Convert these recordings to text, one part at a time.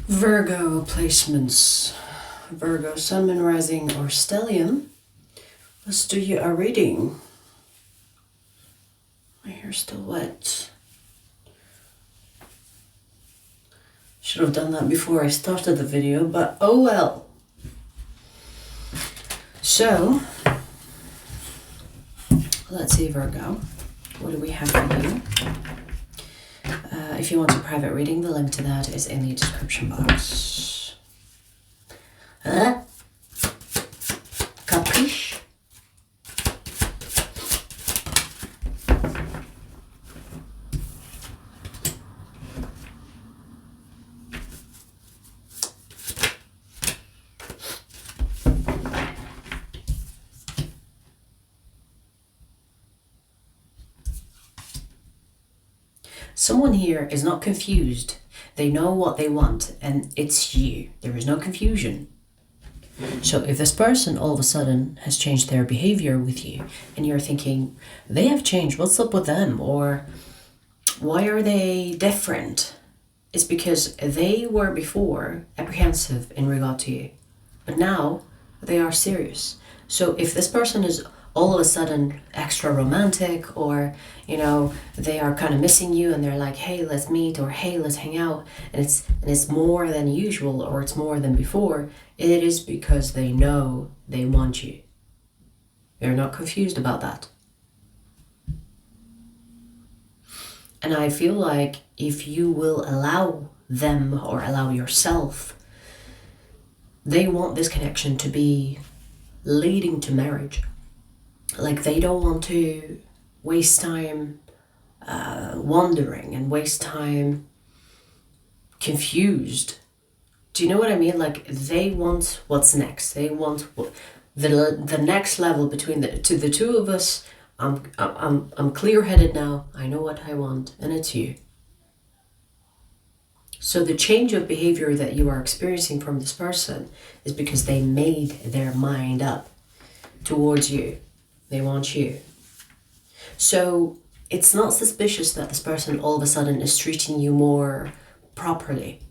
Virgo placements. Virgo, Sun, Moon, Rising, or Stellium. Let's do you a reading. My hair's still wet. Should have done that before I started the video, but oh well. So, let's see, Virgo. What do we have for you? If you want a private reading, the link to that is in the description box. Caprice? Someone here is not confused. They know what they want, and it's you. There is no confusion. So if this person all of a sudden has changed their behavior with you, and you're thinking, they have changed, what's up with them? Or why are they different? It's because they were before apprehensive in regard to you, but now they are serious. So if this person is all of a sudden extra romantic, or they are kind of missing you and they're like, hey, let's meet, or hey, let's hang out, and it's more than usual, or it's more than before, it is because they know they want you. They're not confused about that. And I feel like if you will allow them, or allow yourself, they want this connection to be leading to marriage. Like, they don't want to waste time wandering and waste time confused. Do you know what I mean? Like, they want what's next. They want the next level between the two of us. I'm clear-headed now. I know what I want, and it's you. So the change of behavior that you are experiencing from this person is because they made their mind up towards you. They want you. So it's not suspicious that this person all of a sudden is treating you more properly.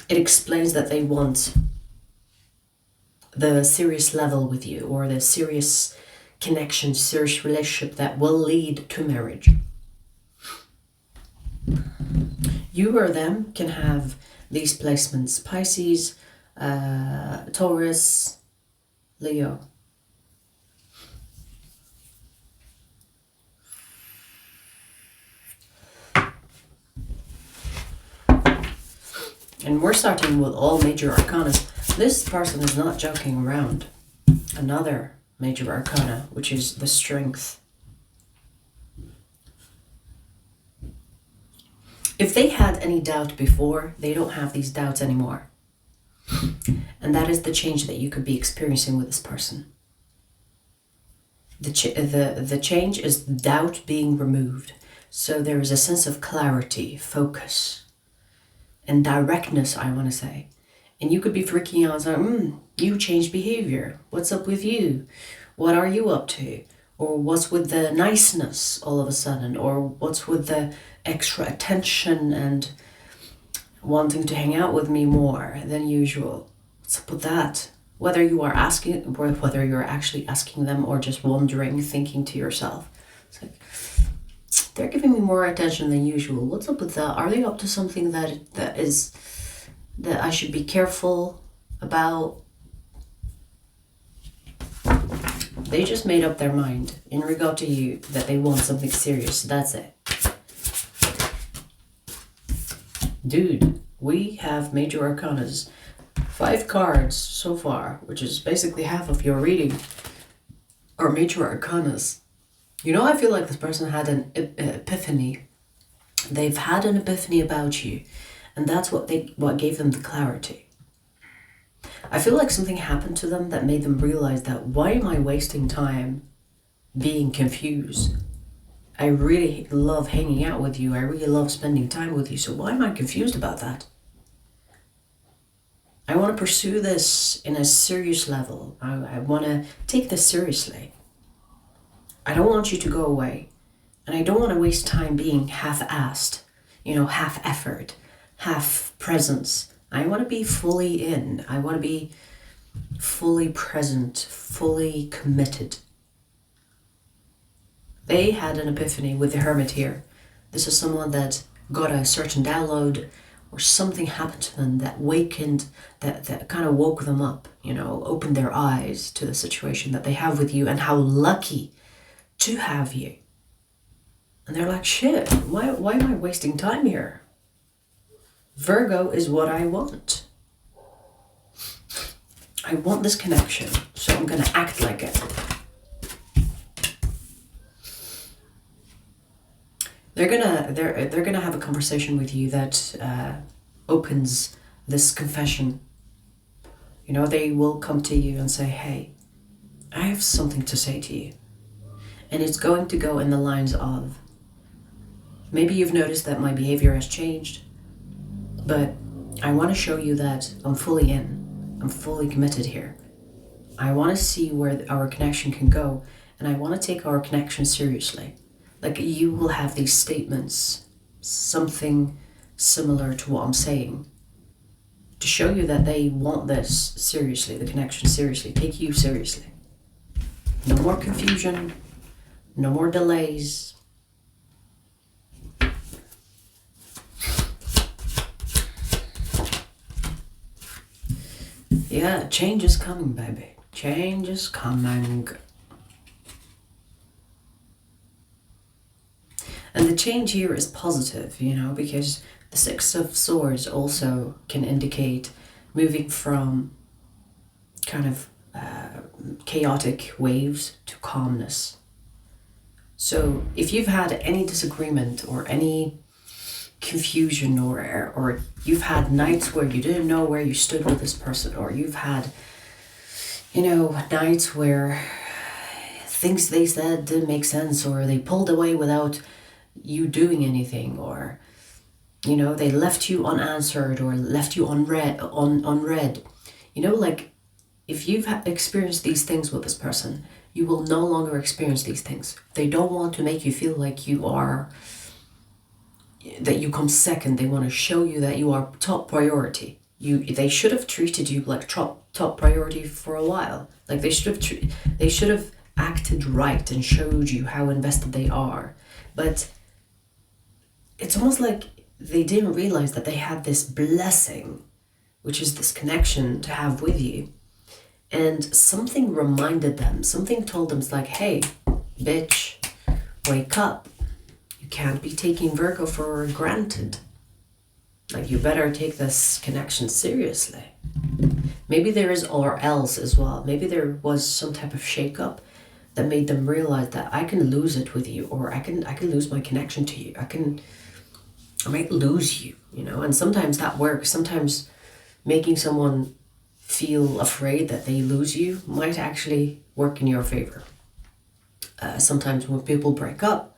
It explains that they want the serious level with you, or the serious connection, serious relationship that will lead to marriage. You or them can have these placements: Pisces, Taurus, Leo. And we're starting with all major arcana. This person is not joking around. Another major arcana, which is the Strength. If they had any doubt before, they don't have these doubts anymore. And that is the change that you could be experiencing with this person. The change is doubt being removed. So there is a sense of clarity, focus, and directness, I want to say. And you could be freaking out, like, you changed behavior. What's up with you? What are you up to? Or what's with the niceness all of a sudden? Or what's with the extra attention and wanting to hang out with me more than usual? What's up with that? Whether you are asking, or whether you're actually asking them, or just wondering, thinking to yourself, it's like, they're giving me more attention than usual. What's up with that? Are they up to something that I should be careful about? They just made up their mind in regard to you that they want something serious. That's it. Dude, we have major arcanas. 5 cards so far, which is basically half of your reading, are major arcanas. I feel like this person had an epiphany. They've had an epiphany about you, and that's what gave them the clarity. I feel like something happened to them that made them realize that, why am I wasting time being confused? I really love hanging out with you. I really love spending time with you. So why am I confused about that? I want to pursue this in a serious level. I want to take this seriously. I don't want you to go away. And I don't want to waste time being half-assed, half effort, have presence. I want to be fully in. I want to be fully present, fully committed. They had an epiphany with the Hermit here. This is someone that got a certain download, or something happened to them that wakened, that kind of woke them up, opened their eyes to the situation that they have with you and how lucky to have you. And they're like, shit, why am I wasting time here? Virgo is what I want. I want this connection, so I'm gonna act like it. They're gonna have a conversation with you that opens this confession. They will come to you and say, hey, I have something to say to you. And it's going to go in the lines of, maybe you've noticed that my behavior has changed, but I want to show you that I'm fully in. I'm fully committed here. I want to see where our connection can go, and I want to take our connection seriously. Like, you will have these statements, something similar to what I'm saying, to show you that they want this seriously, the connection seriously, take you seriously. No more confusion, no more delays. Yeah, change is coming, baby. Change is coming. And the change here is positive, because the Six of Swords also can indicate moving from kind of chaotic waves to calmness. So if you've had any disagreement or any confusion, or you've had nights where you didn't know where you stood with this person, or you've had, nights where things they said didn't make sense, or they pulled away without you doing anything, or they left you unanswered or left you unread. Like, if you've experienced these things with this person, you will no longer experience these things. They don't want to make you feel like that you come second. They want to show you that you are top priority. They should have treated you like top priority for a while. Like, they should have acted right and showed you how invested they are. But it's almost like they didn't realize that they had this blessing, which is this connection to have with you. And something reminded them, something told them, it's like, hey, bitch, wake up. You can't be taking Virgo for granted. Like, you better take this connection seriously. Maybe there is, or else as well, maybe there was some type of shakeup that made them realize that I can lose it with you, or I can lose my connection to you. I might lose you, and sometimes that works. Sometimes making someone feel afraid that they lose you might actually work in your favor. Sometimes when people break up,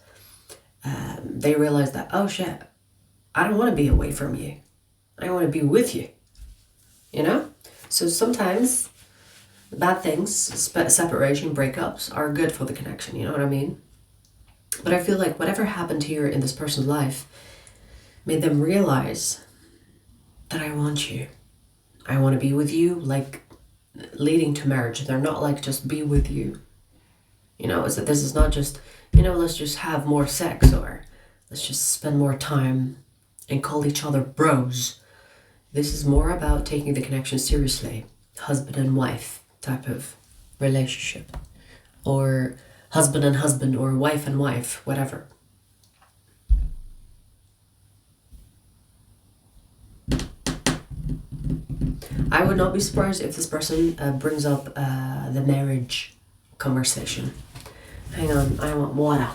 they realize that, oh shit, I don't want to be away from you. I want to be with you, So sometimes bad things, separation, breakups, are good for the connection, you know what I mean? But I feel like whatever happened here in this person's life made them realize that I want you. I want to be with you, like, leading to marriage. They're not like, just be with you. Is that this is not just, let's just have more sex, or let's just spend more time and call each other bros. This is more about taking the connection seriously. Husband and wife type of relationship. Or husband and husband, or wife and wife, whatever. I would not be surprised if this person brings up the marriage conversation. Hang on, I want water.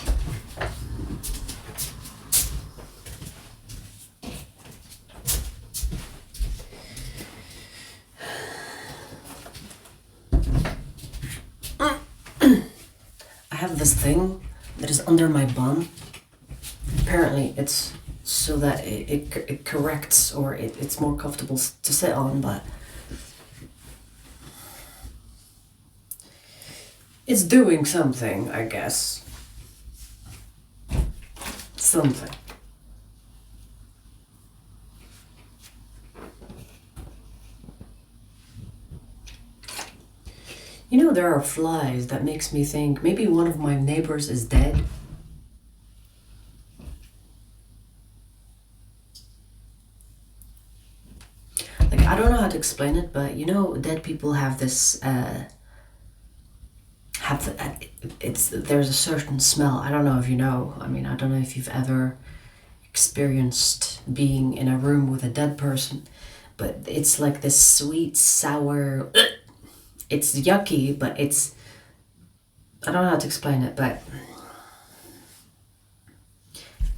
I have this thing that is under my bum. Apparently it's so that it corrects, or it's more comfortable to sit on, but it's doing something, I guess. Something. You know, there are flies that makes me think maybe one of my neighbors is dead. Like, I don't know how to explain it, but you know, dead people have this, there's a certain smell. I don't know if you know. I mean, I don't know if you've ever experienced being in a room with a dead person, but it's like this sweet, sour, it's yucky, but I don't know how to explain it, but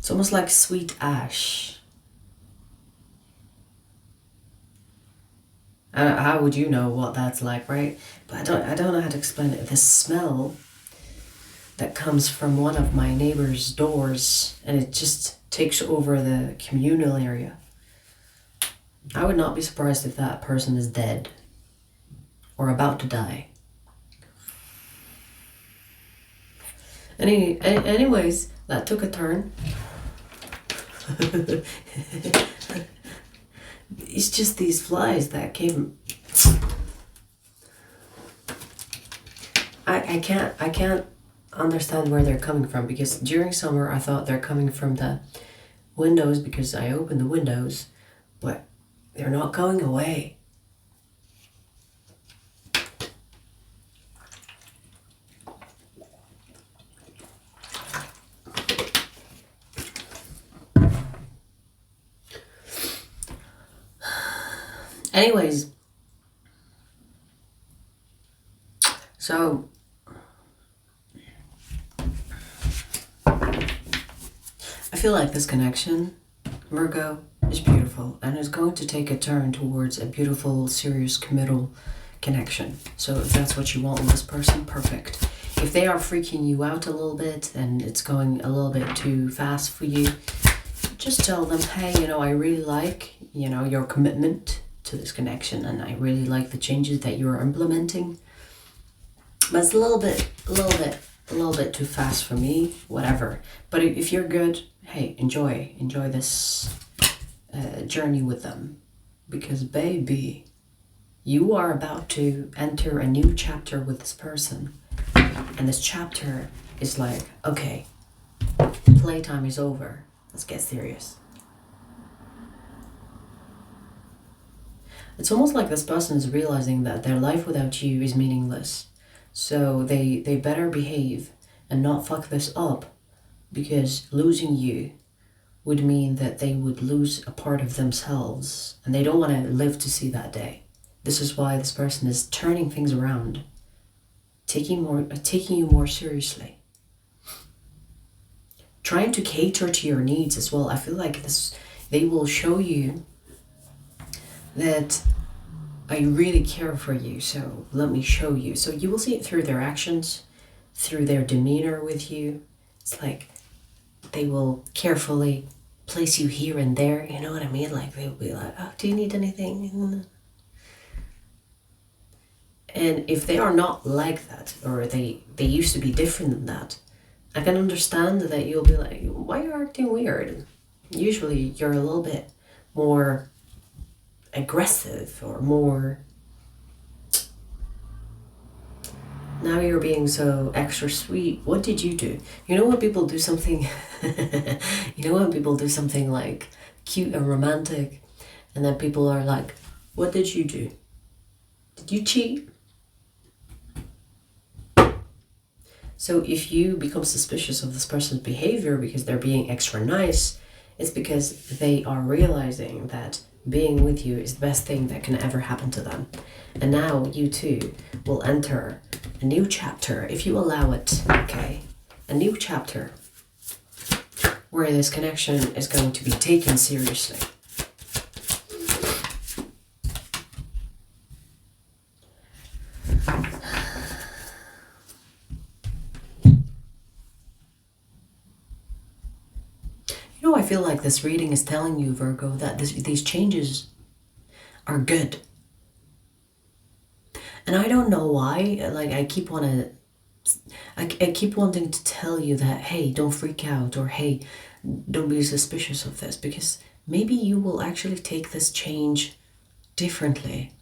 it's almost like sweet ash. How would you know what that's like, right? But I don't know how to explain it. The smell that comes from one of my neighbor's doors, and it just takes over the communal area. I would not be surprised if that person is dead or about to die. Anyways, that took a turn. It's just these flies that came. I can't understand where they're coming from, because during summer I thought they're coming from the windows because I opened the windows, but they're not going away. Anyways, so I feel like this connection, Virgo, is beautiful and is going to take a turn towards a beautiful, serious, committal connection. So if that's what you want with this person, perfect. If they are freaking you out a little bit and it's going a little bit too fast for you, just tell them, hey, you know, I really like, you know, your commitment to this connection, and I really like the changes that you're implementing. But it's a little bit too fast for me, whatever. But if you're good, hey, enjoy this journey with them, because baby, you are about to enter a new chapter with this person, and this chapter is like, okay, playtime is over, let's get serious. It's almost like this person is realizing that their life without you is meaningless. So they better behave and not fuck this up, because losing you would mean that they would lose a part of themselves, and they don't want to live to see that day. This is why this person is turning things around, taking you more seriously, trying to cater to your needs as well. I feel like they will show you that I really care for you, so let me show you. So you will see it through their actions, through their demeanor with you. It's like they will carefully place you here and there, you know what I mean? Like they will be like, oh, do you need anything? And if they are not like that, or they used to be different than that, I can understand that you'll be like, why are you acting weird? Usually you're a little bit more aggressive or more, now you're being so extra sweet. What did you do? You know when people do something you know when people do something like cute and romantic, and then people are like, what did you do? Did you cheat? So if you become suspicious of this person's behavior because they're being extra nice, it's because they are realizing that being with you is the best thing that can ever happen to them. And now you too will enter a new chapter, if you allow it, okay? A new chapter where this connection is going to be taken seriously. You know, I feel like this reading is telling you, Virgo, that these changes are good. And I don't know why, like I keep wanting to tell you that, hey, don't freak out, or hey, don't be suspicious of this, because maybe you will actually take this change differently.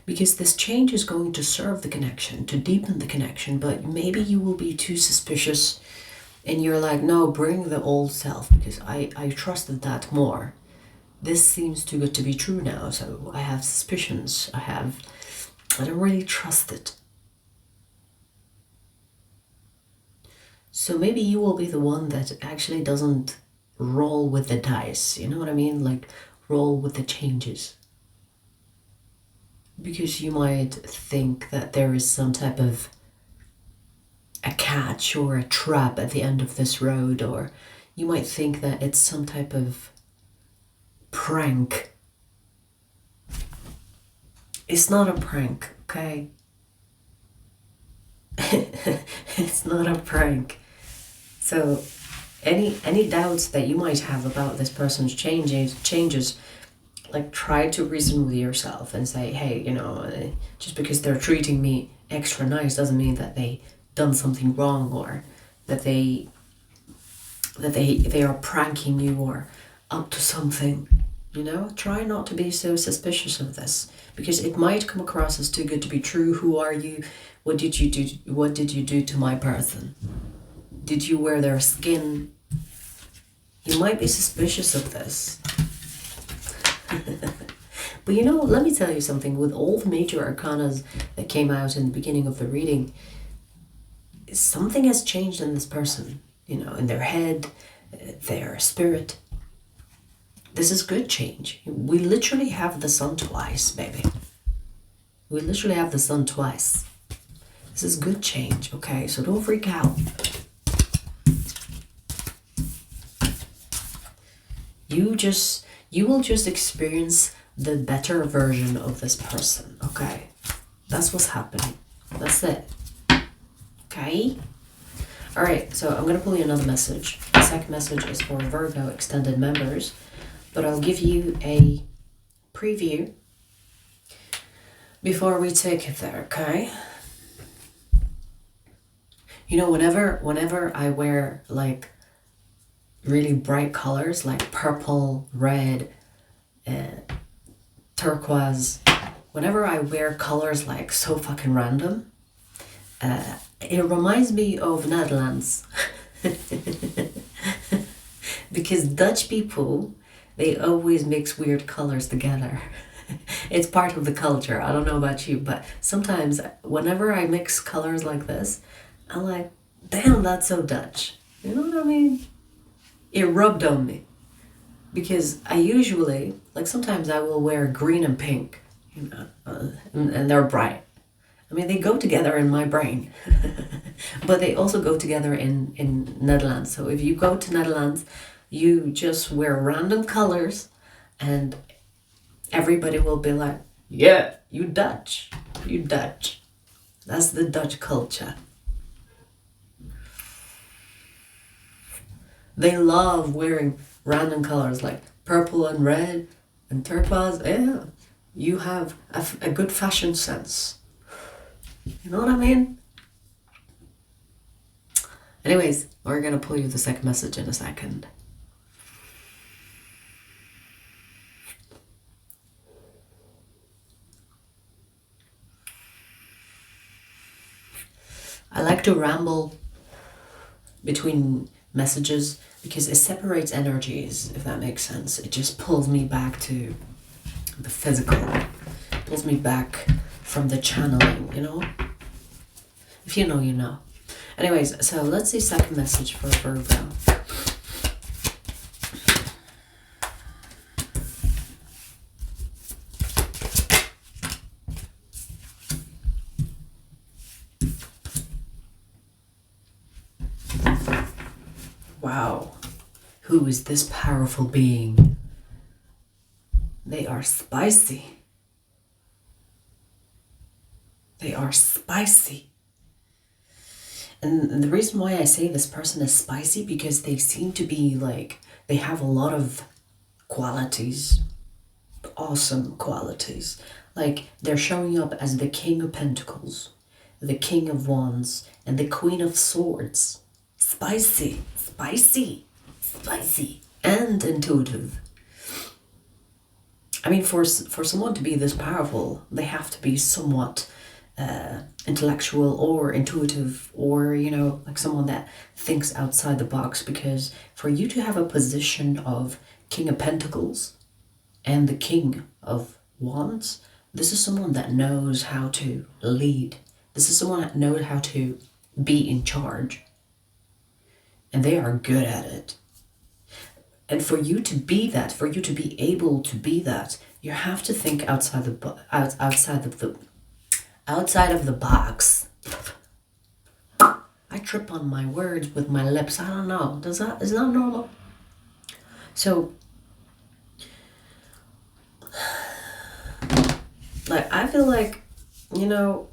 Because this change is going to serve the connection, to deepen the connection, but maybe you will be too suspicious and you're like, no, bring the old self because I trusted that more. This seems too good to be true now, so I have suspicions. I don't really trust it. So maybe you will be the one that actually doesn't roll with the dice, you know what I mean? Like roll with the changes. Because you might think that there is some type of a catch or a trap at the end of this road, or you might think that it's some type of prank. It's not a prank, okay? It's not a prank. So any doubts that you might have about this person's changes, like try to reason with yourself and say, hey, just because they're treating me extra nice doesn't mean that they done something wrong, or that they are pranking you or up to something. Try not to be so suspicious of this, because it might come across as too good to be true. Who are you? What did you do to my person? Did you wear their skin? You might be suspicious of this. But let me tell you something. With all the major arcanas that came out in the beginning of the reading, something has changed in this person, in their head, their spirit. This is good change. We literally have the sun twice, baby. We literally have the sun twice. This is good change, okay? So don't freak out. You will just experience the better version of this person, okay? That's what's happening. That's it. Okay? Alright, so I'm going to pull you another message. The second message is for Virgo extended members, but I'll give you a preview before we take it there, okay? Whenever I wear like really bright colors like purple, red, turquoise, whenever I wear colors like so fucking random, it reminds me of Netherlands. Because Dutch people, they always mix weird colors together. It's part of the culture. I don't know about you, but sometimes whenever I mix colors like this, I'm like, damn, that's so Dutch. You know what I mean? It rubbed on me. Because I usually, like sometimes I will wear green and pink, and they're bright. I mean, they go together in my brain, but they also go together in Netherlands. So if you go to Netherlands, you just wear random colors and everybody will be like, yeah, you Dutch. That's the Dutch culture. They love wearing random colors like purple and red and turquoise. Yeah, you have a good fashion sense. You know what I mean? Anyways, we're gonna pull you the second message in a second. I like to ramble between messages because it separates energies, if that makes sense. It just pulls me back to the physical, pulls me back from the channeling, If you know, you know. Anyways, so let's see second message for Virgo. Wow. Who is this powerful being? They are spicy. They are spicy. And the reason why I say this person is spicy, because they seem to be like, they have a lot of qualities, awesome qualities. Like they're showing up as the King of Pentacles, the King of Wands, and the Queen of Swords. Spicy, spicy, spicy, and intuitive. I mean, for someone to be this powerful, they have to be somewhat intellectual or intuitive, or, you know, like someone that thinks outside the box, because for you to have a position of King of Pentacles and the King of Wands, this is someone that knows how to lead. This is someone that knows how to be in charge. And they are good at it. And for you to be that, for you to be able to be that, you have to think outside of the box. I trip on my words with my lips. I don't know. Is that normal? So, like, I feel like, you know,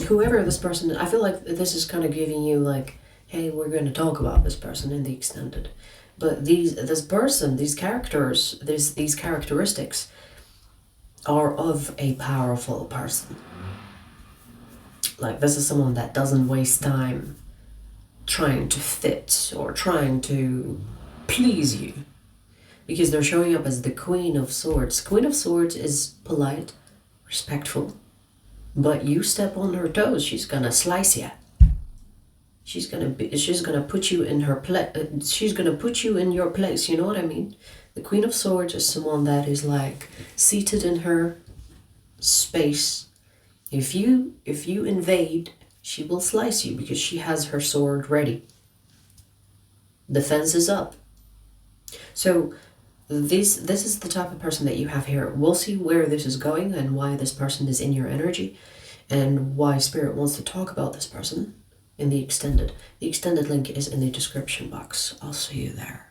whoever this person is, I feel like this is kind of giving you like, hey, we're going to talk about this person in the extended. But this person, these characters, these characteristics are of a powerful person. Like, this is someone that doesn't waste time trying to fit or trying to please you, because they're showing up as the Queen of Swords. Queen of Swords is polite, respectful, but you step on her toes, she's gonna slice you. She's gonna put you in her place. She's gonna put you in your place. You know what I mean? The Queen of Swords is someone that is like seated in her space. If you invade, she will slice you because she has her sword ready. Defense is up. So this is the type of person that you have here. We'll see where this is going and why this person is in your energy, and why Spirit wants to talk about this person in the extended. The extended link is in the description box. I'll see you there.